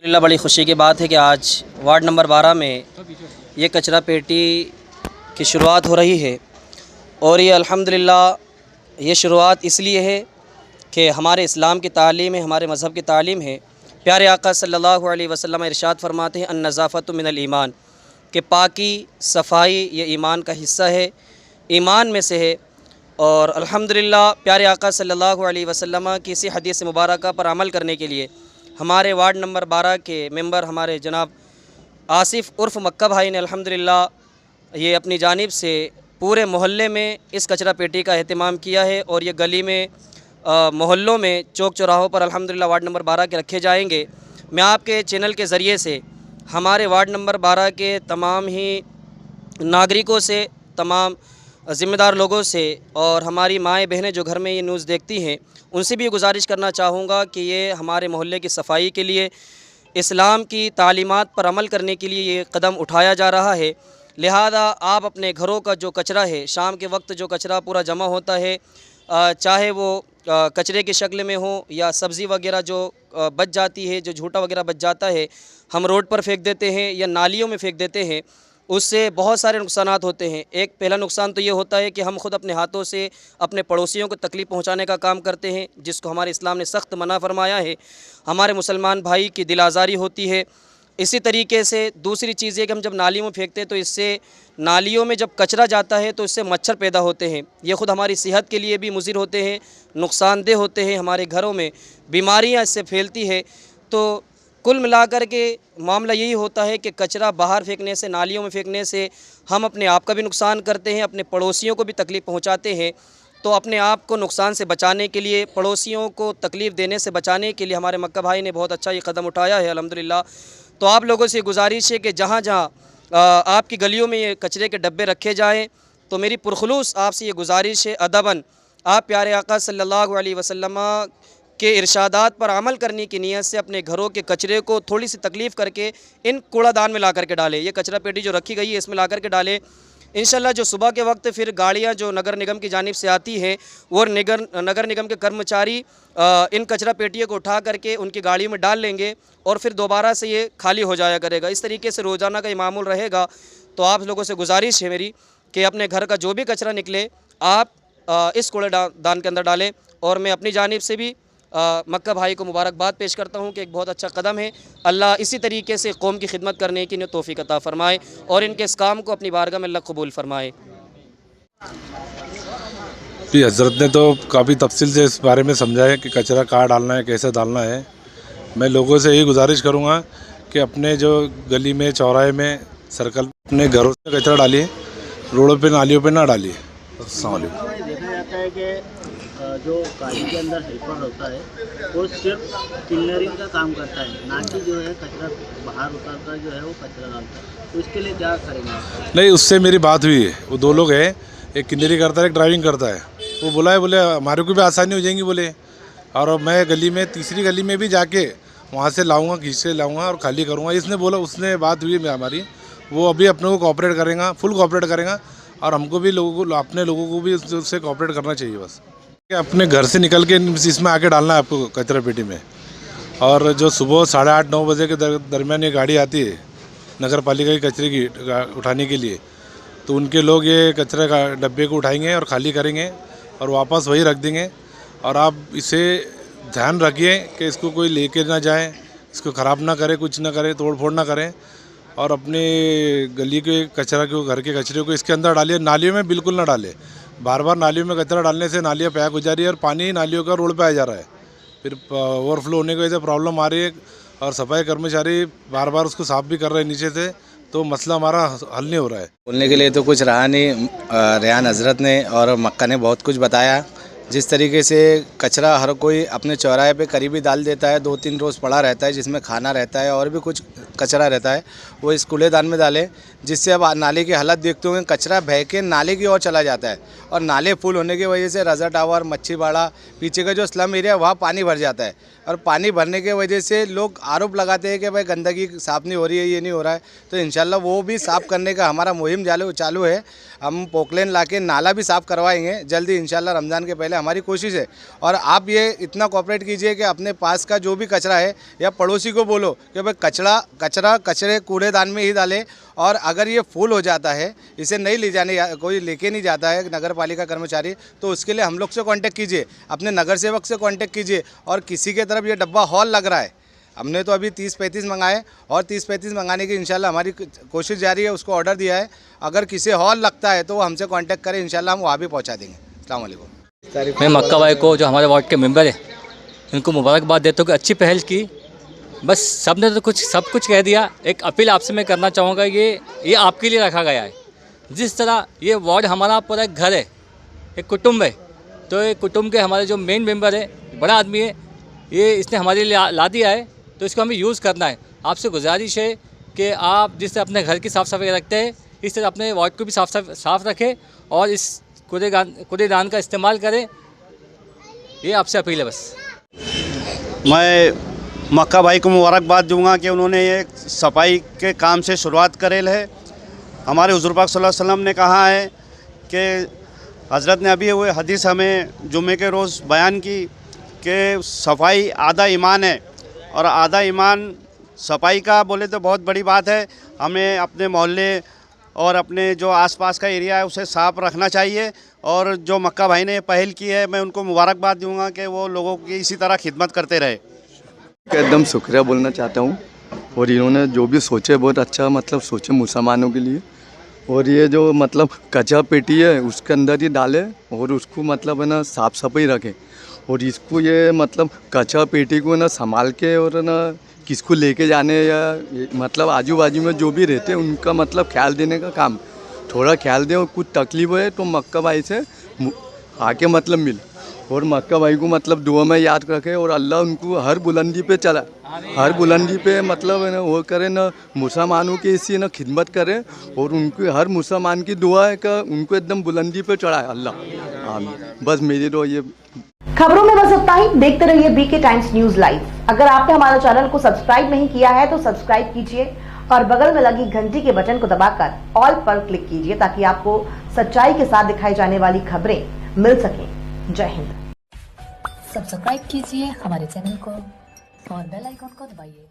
अल्लाह बड़ी ख़ुशी की बात है कि आज वार्ड नंबर 12 में ये कचरा पेटी की शुरुआत हो रही है। और ये अल्हम्दुलिल्लाह ये शुरुआत इसलिए है कि हमारे इस्लाम की तालीम है, हमारे मज़हब की तालीम है। प्यारे आका सल्लल्लाहु अलैहि वसल्लम इरशाद फरमाते हैं अन-नज़ाफ़तु मिनल ईमान, कि पाकी सफ़ाई ये ईमान का हिस्सा है, ईमान में से है। और अल्हम्दुलिल्लाह प्यारे आका सल्लल्लाहु अलैहि वसल्लम की इसी हदीस मुबारक पर अमल करने के लिए हमारे वार्ड नंबर 12 के मेंबर हमारे जनाब आसिफ़ उर्फ़ मक्का भाई ने अल्हम्दुलिल्लाह ये अपनी जानिब से पूरे मोहल्ले में इस कचरा पेटी का एहतमाम किया है। और ये गली में मोहल्लों में चौक चौराहों पर अल्हम्दुलिल्लाह वार्ड नंबर 12 के रखे जाएंगे। मैं आपके चैनल के ज़रिए से हमारे वार्ड नंबर 12 के तमाम ही नागरिकों से, तमाम ज़िम्मेदार लोगों से और हमारी माएँ बहनें जो घर में ये न्यूज़ देखती हैं उनसे भी गुजारिश करना चाहूँगा कि ये हमारे मोहल्ले की सफाई के लिए, इस्लाम की तालीमात पर अमल करने के लिए ये कदम उठाया जा रहा है। लिहाजा आप अपने घरों का जो कचरा है, शाम के वक्त जो कचरा पूरा जमा होता है, चाहे वो कचरे की शक्ल में हो या सब्ज़ी वगैरह जो बच जाती है, जो झूठा वगैरह बच जाता है, हम रोड पर फेंक देते हैं या नालियों में फेंक देते हैं, उससे बहुत सारे नुकसानात होते हैं। एक पहला नुकसान तो ये होता है कि हम ख़ुद अपने हाथों से अपने पड़ोसियों को तकलीफ़ पहुंचाने का काम करते हैं, जिसको हमारे इस्लाम ने सख्त मना फरमाया है। हमारे मुसलमान भाई की दिल आज़ारी होती है। इसी तरीके से दूसरी चीज़ है कि हम जब नालियों में फेंकते हैं तो इससे नालियों में जब कचरा जाता है तो इससे मच्छर पैदा होते हैं। ये ख़ुद हमारी सेहत के लिए भी मुज़िर होते हैं, नुकसानदेह होते हैं, हमारे घरों में बीमारियाँ इससे फैलती है। तो कुल मिलाकर के मामला यही होता है कि कचरा बाहर फेंकने से, नालियों में फेंकने से हम अपने आप का भी नुकसान करते हैं, अपने पड़ोसियों को भी तकलीफ़ पहुंचाते हैं। तो अपने आप को नुकसान से बचाने के लिए, पड़ोसियों को तकलीफ़ देने से बचाने के लिए हमारे मक्का भाई ने बहुत अच्छा ये कदम उठाया है अल्हम्दुलिल्लाह। तो आप लोगों से गुजारिश है कि जहाँ जहाँ आपकी गलियों में ये कचरे के डब्बे रखे जाएँ, तो मेरी पुरखुलूस आपसे ये गुजारिश है अदबन आप प्यारे आका सल्लल्लाहु अलैहि वसल्लम के इरशादात पर अमल करने की नीयत से अपने घरों के कचरे को थोड़ी सी तकलीफ़ करके इन कूड़ादान में ला कर के डालें। ये कचरा पेटी जो रखी गई है इसमें ला कर के डालें। इंशाल्लाह जो सुबह के वक्त फिर गाड़ियाँ जो नगर निगम की जानिब से आती हैं वो नगर निगम के कर्मचारी इन कचरा पेटियों को उठा करके उनकी गाड़ियों में डाल लेंगे और फिर दोबारा से ये खाली हो जाया करेगा। इस तरीके से रोज़ाना का ये मामूल रहेगा। तो आप लोगों से गुजारिश है मेरी कि अपने घर का जो भी कचरा निकले आप इस कूड़ेदान के अंदर डालें। और मैं अपनी जानिब से भी मक्का भाई को मुबारकबाद पेश करता हूँ कि एक बहुत अच्छा कदम है। अल्लाह इसी तरीके से कौम की खिदमत करने की इन्हें तौफीक अता फ़रमाए और इनके इस काम को अपनी बारगाह में अल्लाह कबूल फ़रमाए। जी, हज़रत ने तो काफ़ी तफसील से इस बारे में समझाया कि कचरा कहाँ डालना है, कैसे डालना है। मैं लोगों से यही गुजारिश करूँगा कि अपने जो गली में, चौराहे में, सर्कल, अपने घरों से कचरा डालिए, रोडों पे, नालियों पे ना डालिए। अस्सलाम वालेकुम। देखा जाता है कि जो गाड़ी के अंदर हेल्पर होता है वो सिर्फ क्लीनरिंग का काम करता है, ना कि जो है कचरा बाहर उतर कर जो है वो कचरा डालता है। तो इसके लिए क्या करेंगे आप? नहीं, उससे मेरी बात हुई है। वो दो लोग हैं, एक क्लीनरिंग करता है, एक ड्राइविंग करता है। वो बोला है, बोले हमारे को भी आसानी हो जाएंगी बोले। और मैं गली में, तीसरी गली में भी जाके वहाँ से लाऊंगा, खींच के लाऊंगा और खाली करूँगा। इसने बोला, उसने बात हुई है हमारी, वो अभी अपने को कोऑपरेट करेगा, फुल कोऑपरेट करेगा। और हमको भी अपने लोगों को भी उससे कोऑपरेट करना चाहिए। बस अपने घर से निकल के इसमें आके डालना है आपको कचरा पेटी में। और जो सुबह 8:30-9 बजे के दरमियान ये गाड़ी आती है नगर पालिका की कचरे की उठाने के लिए, तो उनके लोग ये कचरे का डब्बे को उठाएंगे और खाली करेंगे और वापस वही रख देंगे। और आप इसे ध्यान रखिए कि इसको कोई लेके ना जाए, इसको ख़राब ना करे, कुछ ना करे, तोड़ फोड़ ना करें। और अपने गली के कचरा को, घर के कचरे को इसके अंदर डालिए, नालियों में बिल्कुल ना डालें। बार बार नालियों में कचरा डालने से नालियाँ पैक हो जा रही है और पानी नालियों का रोड पे आ जा रहा है, फिर ओवरफ्लो होने की वजह से प्रॉब्लम आ रही है। और सफाई कर्मचारी बार बार उसको साफ़ भी कर रहे हैं नीचे से, तो मसला हमारा हल नहीं हो रहा है। बोलने के लिए तो कुछ रहा नहीं। रेहान हज़रत ने और मक्का ने बहुत कुछ बताया। जिस तरीके से कचरा हर कोई अपने चौराहे पे करीबी डाल देता है, 2-3 रोज़ पड़ा रहता है, जिसमें खाना रहता है और भी कुछ कचरा रहता है, वो इस कूड़ेदान में डालें। जिससे अब नाले की हालत देखते हुए कचरा बह के नाले की ओर चला जाता है और नाले फुल होने की वजह से रज़ा टावर, मच्छीबाड़ा, पीछे का जो स्लम एरिया वहाँ पानी भर जाता है। और पानी भरने के वजह से लोग आरोप लगाते हैं कि भाई गंदगी साफ़ नहीं हो रही है, ये नहीं हो रहा है। तो इंशाल्लाह वो भी साफ़ करने का हमारा मुहिम चालू है। हम पोकलेन लाके नाला भी साफ़ करवाएंगे जल्दी इंशाल्लाह, रमज़ान के पहले हमारी कोशिश है। और आप ये इतना कोऑपरेट कीजिए कि अपने पास का जो भी कचरा है या पड़ोसी को बोलो कि भाई कचरे कूड़ेदान में ही डाले। और अगर ये फुल हो जाता है, इसे नहीं ले जाने, कोई लेके नहीं जाता है नगर पालिका कर्मचारी, तो उसके लिए हम लोग से कांटेक्ट कीजिए, अपने नगर सेवक से कांटेक्ट कीजिए। और किसी के तरफ ये डब्बा हॉल लग रहा है, हमने तो अभी 30-35 मंगाए और 30-35 मंगाने की इंशाल्लाह हमारी कोशिश जारी है, उसको ऑर्डर दिया है। अगर किसी हॉल लगता है तो वो हमसे कांटेक्ट करें, इंशाल्लाह हम वहाँ भी पहुँचा देंगे। अस्सलाम वालेकुम। मैं मक्का भाई को, जो हमारे वार्ड के मेंबर है, इनको मुबारकबाद देता हूँ कि अच्छी पहल की। बस सब ने तो सब कुछ कह दिया। एक अपील आपसे मैं करना चाहूँगा, ये आपके लिए रखा गया है। जिस तरह ये वार्ड हमारा पूरा एक घर है, एक कुटुंब है, तो ये कुटुंब के हमारे जो मेन मेंबर है, बड़ा आदमी है, ये इसने हमारे लिए ला दिया है, तो इसको हमें यूज़ करना है। आपसे गुजारिश है कि आप जिस तरह अपने घर की साफ़ सफाई रखते हैं, इस तरह अपने वार्ड को भी साफ़ रखें और इस कूड़ेदान का इस्तेमाल करें। ये आपसे अपील है। बस मैं मक्का भाई को मुबारकबाद दूंगा कि उन्होंने ये सफाई के काम से शुरुआत करेल है। हमारे हुज़ूर पाक सल्लल्लाहु अलैहि वसल्लम ने कहा है कि हज़रत ने अभी हुए हदीस हमें जुम्मे के रोज़ बयान की कि सफाई आधा ईमान है, और आधा ईमान सफाई का बोले तो बहुत बड़ी बात है। हमें अपने मोहल्ले और अपने जो आसपास का एरिया है उसे साफ़ रखना चाहिए। और जो मक्का भाई ने पहल की है, मैं उनको मुबारकबाद दूंगा कि वो लोगों की इसी तरह खिदमत करते रहे। एकदम शुक्रिया बोलना चाहता हूँ। और इन्होंने जो भी सोचे बहुत अच्छा मतलब सोचे मुसलमानों के लिए। और ये जो मतलब कचरा पेटी है उसके अंदर ही डाले और उसको मतलब है ना साफ़ सफाई रखें। और इसको ये मतलब कचरा पेटी को ना संभाल के और ना किसको लेके जाने या मतलब आजू बाजू में जो भी रहते हैं उनका मतलब ख्याल देने का काम थोड़ा ख्याल दें। और कुछ तकलीफ है तो मक्का भाई से आके मतलब मिल, और मक्का भाई को मतलब दुआ में याद रखे और अल्लाह उनको हर बुलंदी पे चला, हर बुलंदी पे मतलब है ना वो करे ना, मुसलमानों की इसी ना खिदमत करे। और उनको हर मुसलमान की दुआ है कि उनको एकदम बुलंदी पे चढ़ाए अल्लाह। आमीन। बस मेरी तो ये खबरों में बस इतना ही। देखते रहिए बीके टाइम्स न्यूज लाइव। अगर आपने हमारे चैनल को सब्सक्राइब नहीं किया है तो सब्सक्राइब कीजिए और बगल में लगी घंटी के बटन को दबाकर ऑल पर क्लिक कीजिए ताकि आपको सच्चाई के साथ दिखाई जाने वाली खबरें मिल सकें। जय हिंद। सब्सक्राइब कीजिए हमारे चैनल को और बेल आइकन को दबाइए।